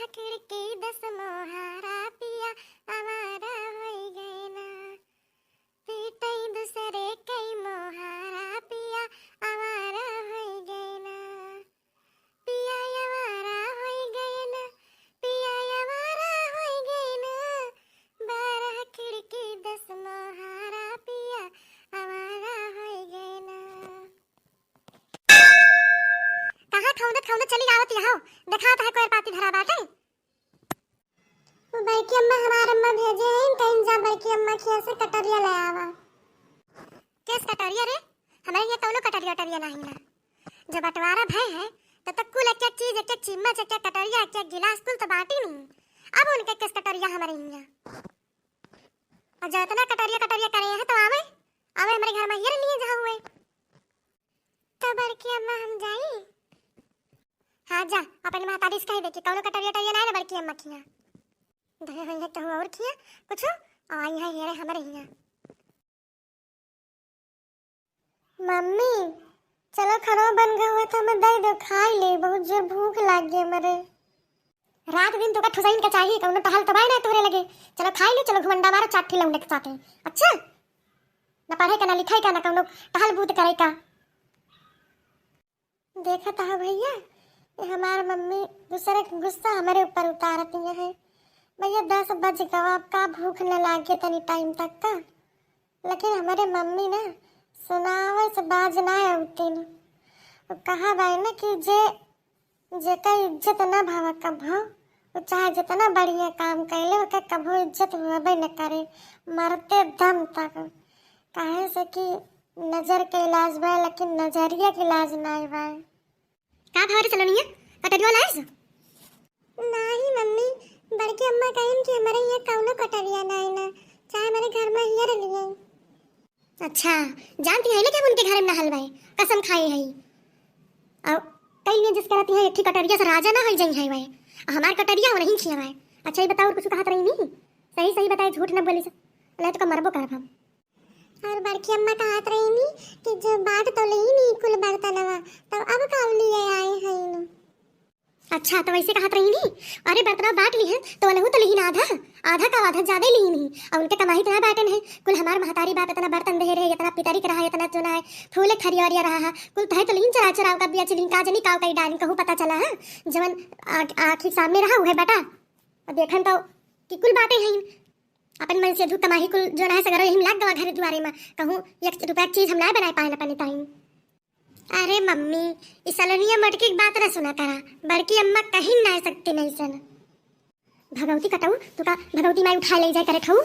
खिड़की दस मोहारा पिया आवारा होई गए ना पीटई दूसरे कई मोहारा पिया आवारा होई गए ना पिया आवारा होई गए ना पिया आवारा होई गए ना 12 खिड़की 10 मोहारा पिया आवारा होई गए ना। कहाँ खौंदत चली आवत यहाँ देखा था कोई पाती धरा बाटे। बड़की अम्मा हमार अम्मा भेजे हैं कहीं जा बड़की अम्मा खिया से कटरिया ले आवा। किस कटरिया रे? हमारे ये कौनो कटरिया टरिया नहीं ना। जब बंटवारा भय है तो तक कुल एक एक चीज एक एक चम्मच एक एक कटरिया एक एक गिलास कुल तो बांटी नहीं। अब उनके किस कटरिया हमारे यहाँ और जो इतना कटरिया कटरिया करे हैं तो आवे आवे हमारे घर में ये लिए जहाँ हुए तो बड़की अम्मा हम जाई। हाँ जा अपनी मातारी से कह दे कि कौनो कटरिया टरिया ना बड़की अम्मा खिया धरे होंगे तो और खिया कुछ आई है ये हमारे यहाँ। मम्मी चलो खाना बन गया हुआ था मैं दे दो खाई ले बहुत जोर भूख लग गई मेरे। रात दिन तो का ठुसाइन का चाहिए कौनो टहल तबाय ना तोरे लगे। चलो खाई ले चलो घुमंडा मारो चाठी लौंडे के साथ। अच्छा ना पढ़े का ना लिखाई का ना कौनो टहल बूत करे का। देखा था भैया हमार मम्मी दूसरे का गुस्सा हमारे ऊपर उतारती है। भैया 10 बज गवा का भूख न लागे तनी टाइम तक का लेकिन हमारे मम्मी ना सुनावे से बाज ना आती न। कहा भाई ना कि जे का इज्जत ना भावा कभो वो चाहे जितना बढ़िया काम कैले वो कभो इज्जत हुए न करे मरते दम तक। काहे से कि नजर के इलाज बा लेकिन नजरिया के इलाज ना बा। का भाव रे चलनिया कटरिया लाइस? नहीं मम्मी बड़की अम्मा कहेन कि हमारे यहाँ कौनो कटरिया नहीं ना चाहे हमारे घर में ही रह लिए। अच्छा जानती है ना कि उनके घर में ना हलवाई कसम खाई है और कई ने जिस कहती है एक कटरिया से राजा ना हो जाई है भाई हमार कटरिया नहीं खिया भाई। अच्छा ये बताओ कुछ कहत रही नहीं सही सही बताए झूठ ना बोली से अल्लाह तो मरबो कर हम। और बड़की अम्मा कहत रही नहीं कि जो बात तो ले नहीं कुल बर्तनवा तो अब काव लिए आए हैं न। अच्छा तो वैसे कहत रही नहीं अरे बर्तन बांट ली है तो लहू तो लेकिन आधा आधा का आधा ज्यादा ली नहीं और उनके कमाई इतना बाटन है कुल हमार महतारी बाप इतना बर्तन दे रहे इतना पितरी कर रहा है इतना चुना है फूले खरिया रहा है कुल तो है तो लेकिन चरा चराव का बिया चिलिन का जनी काव कई डाली कहूं पता चला है जवन आखिर सामने रहा है बेटा और देखन तो कि कुल बाटे हैं अपन मन से धू कमाई कुल जो ना है सगर यही लाग गवा घर दुआरे में कहूं 1 रुपया चीज हम ना बना पाए ना पानी टाइम। अरे मम्मी इस सलोनिया मटकी की बात ना सुना करा बड़की अम्मा कहीं ना सकती नहीं सन। भगवती कटाऊ तो का भगवती माई उठा ले जाए करे खाऊ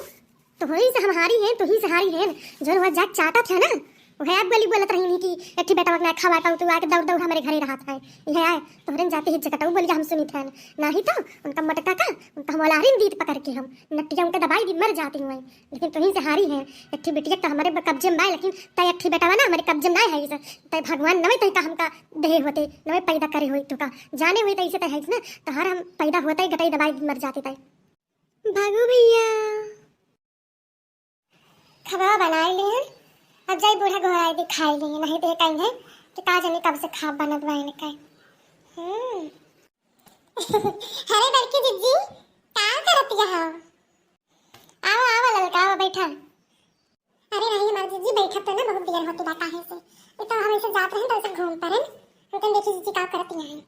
तो वही से हम हारी हैं तो ही से हारी हैं जो वह जाग चाहता था ना वह आप गली बोलत रही नहीं कि एक बेटा वगना खावा का तो आके दौड़ दौड़ हमारे घरे रहा था यह आए तो हरन जाते ही जकटाऊ बोली हम सुनी थे नहीं तो उनका मटका का उनका मोलारिन दीद पकड़ के हम नटिया उनके दवाई दी मर जाती हूँ लेकिन तुही से हारी है। एक बिटिया तो हमारे कब्जे में आए लेकिन तय एक बेटा ना हमारे कब्जे में है तय भगवान नवे तय का हमका दे होते नवे पैदा करे हुई तो का जाने हुई तैसे तय है ना तो हर हम पैदा होता ही गटाई दवाई मर जाते तय। भागू भैया खबर बनाए लिए अब जाई बूढ़ा घोड़ा दे खाई लिए नहीं तो कहीं है कि का जाने कब से खा बनत बाइन का। अरे बड़की जिज्जी का करत यहाँ आओ आओ ललका आओ बैठा। अरे नहीं हमारी जिज्जी बैठा तो ना बहुत देर होती बात है से ये तो हम ऐसे जाते हैं तो ऐसे घूम पर हम तो देखी जिज्जी का करत यहाँ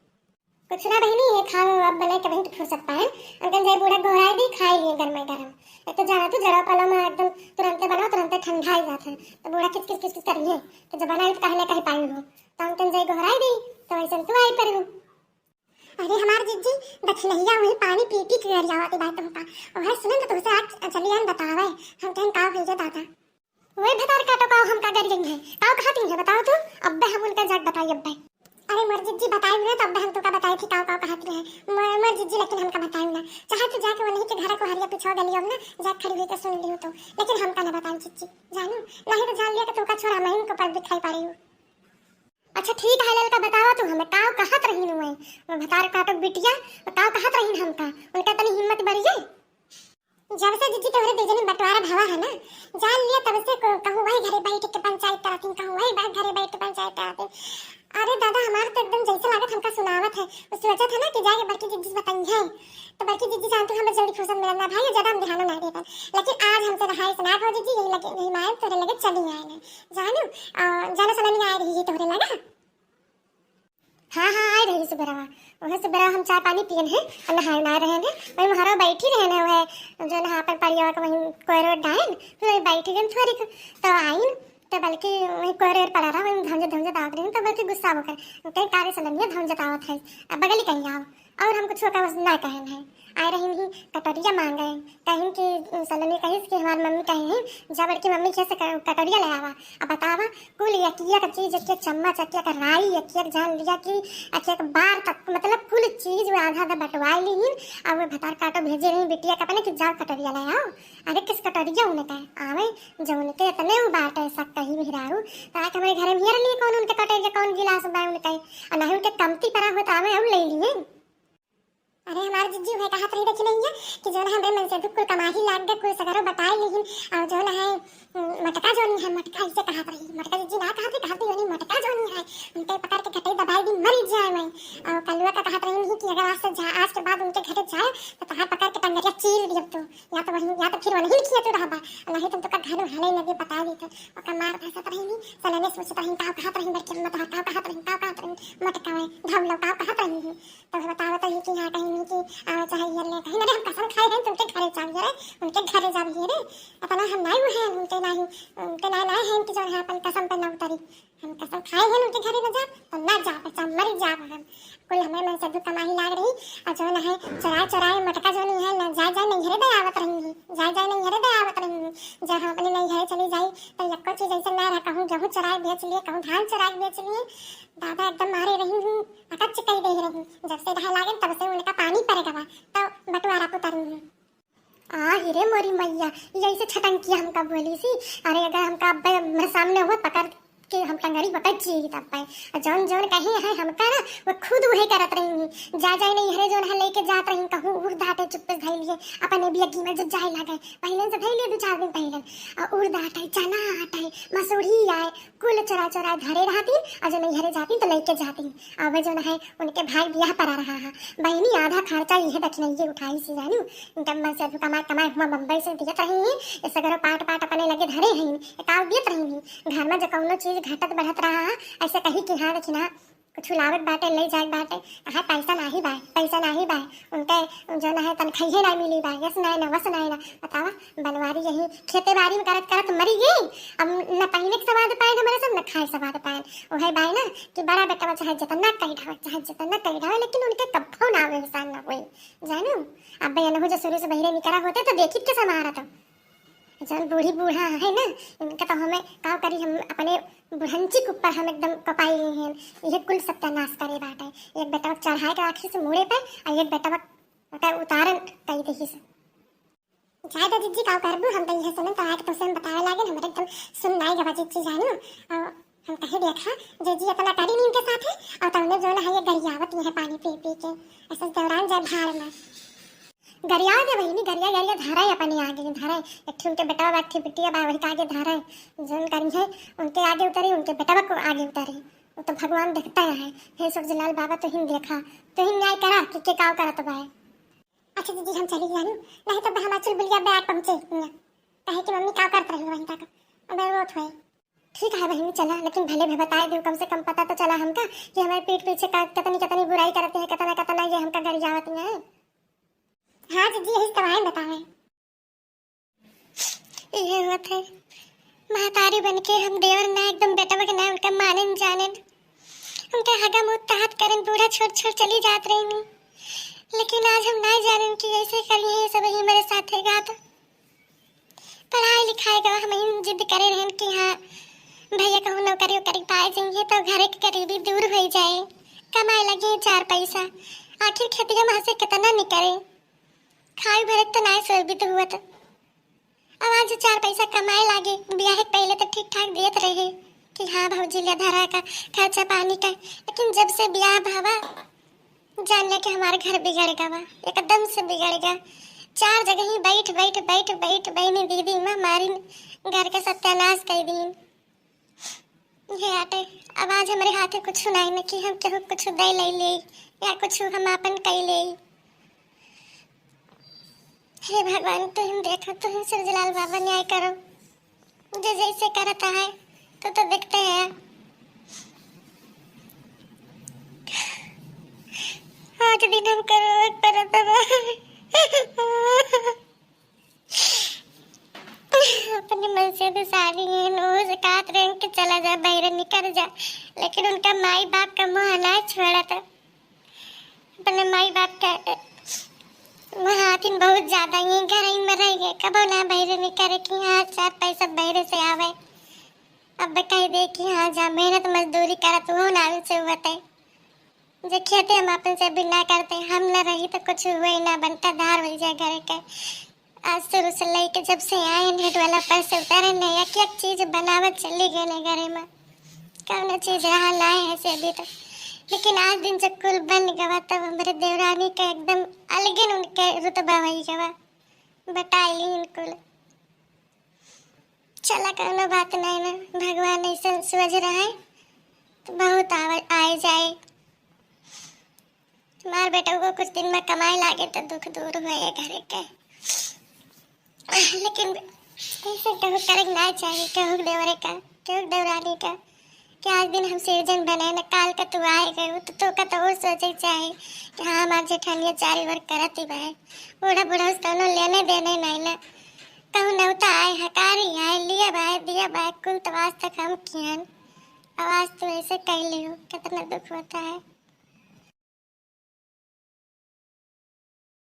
कुछ ना बहनी ये खाओ अब बने कभी तो फुर्सत पाए अंकल जाए बूढ़ा घोड़ा दी खाई लिए गरम गरम एक तो जाना तो जरा पलो में एकदम तुरंत बनाओ तुरंत ठंडा ही जाता है तो बूढ़ा किस किस किस करिए तो जब बनाए तो कहले कहीं पाई हो तो अंकल जाए घोड़ा दी तो वैसे तो आई पर अरे हमार जिज्जी दखलैया वही पानी पी पी के गरिया आती बात होता और है सुनन तो तुमसे आज चली आन बतावे हम कहीं का भेजे दादा वही भतार काटो का हम का कर गई है का कहती है बताओ तो अब हम उनका जाट बताइए अब। अरे मर जिज्जी बताई ना तब हम तो का बताई थी का कहती है मर जिज्जी लेकिन हमका बताई ना चाहे तो जाके वो नहीं के घर को हरिया पिछो गली अब ना जा खड़ी हुई तो सुन ली तो लेकिन हमका ना बताई जिज्जी जानो नहीं तो जान लिया कि तुमका छोरा मैं को पर दिखाई पा रही हूं। अच्छा ठीक है ललका बताओ तू हमें का कहत रही नु मैं भतार काटो बिटिया का कहत रही हमका उनका तनी हिम्मत बढ़ी जाए जब से जिज्जी तोहरे बेजनी बंटवारा भावा है ना जान लिया तब से कहूं वही घरे बैठ के पंचायत कराती कहूं वही घरे बैठ के पंचायत कराती अरे दादा हमारा तो एकदम जैसे लागत हमका सुनावत है। उस वजह था ना कि जाके बड़की दीदी से बताई है। तो बड़की दीदी जानते हमें जल्दी फुर्सत मिलना भाई ज्यादा हम ध्यान नहीं देता। लेकिन आज हमसे रहा सुना भौजी जी यही लगे नहीं माए तोरे लगे चली आए ना जानू जाना समय नहीं आ रही तोरे लगा। हाँ हाँ आए रही सुबह वहाँ सुबह हम चाय पानी पियन है और नहाए ना रहे हैं वही महारा बैठी रहे ना वह जो नहा पर परिवार का वहीं कोयरो डायन फिर वही बैठी गई थोड़ी तो आई तो बल्कि वही कोयरे पड़ा रहा वही धमजे धमजे दावत रही तो बल्कि गुस्सा होकर कहीं कार्य सलनिया धमजे दावत है बगल ही कहीं आओ और हमको छोका बस ना कहन है आए रही ही कटोरिया मांग गए कहीं कि सलनी कहीं कि हमारी मम्मी कहीं है जब बड़की मम्मी कैसे कटोरिया ले आवा अब बतावा कुल यकिया का चीज एक चम्मच यकिया का राई यकिया जान लिया कि यकिया का बार तक मतलब कुल चीज वो आधा आधा बंटवाई ली और वो भतार काटो भेजे रही बिटिया का पहले कि जाओ कटोरिया ले आओ। अरे किस कटोरिया उन्हें कहे आवे जो उनके इतने वो बात है सब कहीं भी राहू तो आज हमारे घर में हेर लिए कौन उनके कटोरिया कौन गिलास बाय उन्हें कहे और नहीं उनके कमती पड़ा हो तो आवे हम ले लिए। अरे हमारे जिज्जू है कहा रही देखी नहीं है कि जो ना हमारे मन से कुल कमाही लाग गए कुल सगरो बताए लेकिन और जो ना है मटका जो नहीं है मटका इसे कहा रही मटका जिज्जू ना कहा थी नहीं मटका जो नहीं है उनके पकड़ के घटे दबाई दी मरी जाए मैं और कलुआ का कहा रही कि अगर आज के बाद उनके घरे जाए तो कहा पकड़ के टंगरिया चीर दियो तो या तो वही या तो फिर वही खिया तो रहबा नहीं तुम तो का घर हाले लगे बता दी थे और कमार भाषा रही नहीं सलने सोचता रही का कहा रही बच्चे मत का कहा रही मटका है धम लो का कहा रही तो बताओ तो कि हां कहीं कि चाहिए ले कहीं ना हम कसम खाए हैं तुमके घरे चाहिए रे उनके घरे जाइए रे अपना हम नहीं है उनके नहीं है कि जो है अपन कसम पे ना उतरी हम कसम खाए हैं उनके घरे न जा तो ना जा बच्चा मर जा हम कुल हमें मन से कमाही लाग रही और जो ना है चराए चराए मटका जो नहीं है ना जाए जाए नहीं हरे आवत रही है जाए जाए नहीं हरे आवत रही है जब हम अपने नहीं घरे चली जाई तो यक्को चीज ऐसे ना रहा कहूं गेहूं चराए बेच लिए कहूं धान चराए बेच लिए दादा एकदम मारे रही हूं अकच कई दे रही जब से रहा लागे तब से उनका पानी पड़ेगा तो बटवारा पुतर हूं आ हिरे मोरी मैया ये ऐसे छटंकी हमका बोली सी। अरे अगर हमका अब सामने हुआ पकड़ कि हम टंगड़ी बता चाहिए तब पाए जौन जौन कहीं है हमका ना वो खुद वही करत रही जा जाए नहीं हरे जौन है लेके जात रही कहूं उड़ दाटे चुप्पे धई लिए अपने बियगी में जो जाए लगे पहले से धई लिए 2-4 दिन पहले और उड़ दाटे चना आटे मसूरी आए कुल चरा चरा धरे रहती और जो नहीं हरे जाती तो लेके जाती अब जो है उनके भाई ब्याह पर रहा है बहनी आधा खर्चा ये दक्षिणा उठाई सी जानू कम से कमाए कमाए हुआ बम्बई से दियत रही है इस अगर पाट पाट अपने लगे धरे हैं एकाव दियत रही घर में जो कौनो चीज घटत बढ़त रहा ऐसे कही कि हाँ देखी ना कुछ लावत बाटे ले जाए बाटे कहा पैसा नहीं बाय उनके जो ना है तनखैहे ना मिली बाय यस ना वस ना बतावा बनवारी यही खेते बाड़ी में करत करत मरी गई अब न पहने के स्वाद पाए हमारे सब न खाए स्वाद पाए वो है बाय ना कि बड़ा बेटा चाहे जितना कही ढावे लेकिन उनके कब्बो ना आवे इंसान ना कोई जानू अब बहन हो जो शुरू से बहिरे निकला होते तो देखी के समारा था जन बूढ़ी बूढ़ा है ना इनका तो हमें का करी हम अपने बुढ़ंची के ऊपर हम एकदम कपाई हैं ये कुल सत्यानाश करे बाटे एक बेटा चढ़ाए के आखिर से मुड़े पे और एक बेटा उतारन कई देखी से जाए तो जिज्जी का करबू हम तो ये सुनन तो आके तो से बतावे लागे हम एकदम सुन नहीं गवा जिज्जी जानू और हम कहे देखा जिज्जी अपना करी नहीं उनके साथ है और तो उन्हें जो है ये गरियावत है पानी पी पी के ऐसे दौरान जाए भाड़ में गरिया दे बहिनी गरिया धारा है अपने आगे धारा है एक उनके बेटा बैठी बिटिया बा वही के आगे धारा है जोन करी है उनके आगे उतरी उनके बेटा को आगे उतरे वो तो भगवान देखता है हे सूरजलाल बाबा तो हिम देखा तो हिम न्याय करा कि काव करा तो भाई। अच्छा दीदी हम चली जानू नहीं तो हम चुलबुलिया बैग पहुंचे कहे कि मम्मी काव करत रही वहीं तक अब वो थोड़े ठीक है बहनी चला लेकिन भले भी बताए दो कम से कम पता तो चला हमका कि हमारे पीठ पीछे कितनी बुराई करते हैं कितना ये हमका गरियावत है। हाँ जी यही कमाए बतावे ये बात है महतारी बन के हम देवर ना एकदम बेटा के ना उनका मानन जानन उनका हगा मुँह ताहत करन बूढ़ा छोड़ छोड़ चली जात रही लेकिन आज हम ना जानन कि ऐसे करी है सब ही मेरे साथ है गा तो पढ़ाई लिखाई का हम जिद करे रहन कि हाँ भैया कहूँ नौकरी करी पाए जाएंगे तो घर के करीबी दूर हो जाए कमाए लगे 4 पैसा आखिर खेतिया में से कितना निकले खाई भरे तो ना सोच भी तो हुआ तो अब आज 4 पैसा कमाए लागे ब्याह पहले तो ठीक ठाक दियत रहे कि हाँ भौजी ले धरा का खर्चा पानी का लेकिन जब से ब्याह भावा जान लिया कि हमारे घर बिगड़ गया एकदम से बिगड़ गया 4 जगह ही बैठ बहनी दीदी माँ मारी घर के सत्यानाश कर दी हे आटे अब आज हमारे हाथे कुछ नहीं न कि हम केहू कुछ दे ले या कुछ हम अपन कई ले। हे भगवान तुम देखो, तुम सूरजलाल बाबा न्याय करो, जो जैसे करता है तो देखते हैं। आज दिन हम करो पर अपने मन से तो सारी नोज काट रहे कि चला जा बाहर निकल जा, लेकिन उनका माई बाप का मुंह ना छोड़ा था। अपने माई बाप का हाथिन बहुत ज्यादा ही घर ही में रह गए, कबो ना बाहर निकले कि हाँ 4 पैसा बाहर से आवे। अब कह दे कि हाँ जा मेहनत मजदूरी करा तू ना से हुआ थे, जो खेते हम अपन से भी ना करते, हम न रही तो कुछ हुए ना बनता, धार हो जाए घर के। आज शुरू से लेके जब से आए नेट वाला पैसे उतारे नहीं, एक चीज बनावत चली गए घरे में, कौन चीज रहा लाए है से अभी तक। लेकिन आज दिन जब कुल बन गवा तब हमारे देवरानी का एकदम अलग उनके रुतबा वही गवा, बताइली इनकुल। चला कौनो बात नहीं ना, भगवान ऐसा सोच रहा है तो बहुत आए जाए। तुम्हारे बेटा को कुछ दिन में कमाई लागे तो दुख दूर हुए घर के, लेकिन ऐसे कहू करे ना चाहिए, कहू देवरे का कहू देवरानी का कि आज दिन हम सिरजन बने न, काल का तू आए गए तो का तो वो सोचे चाहिए कि हाँ हमारे जेठानिया 4 वर्ग करती भाई, बूढ़ा बूढ़ा उसका लेने देने नहीं ना, कहू न उता आए हकारी आए लिया भाई दिया भाई कुल तो आज तक हम किया, आवाज तो ऐसे कह लियो, कितना दुख होता है।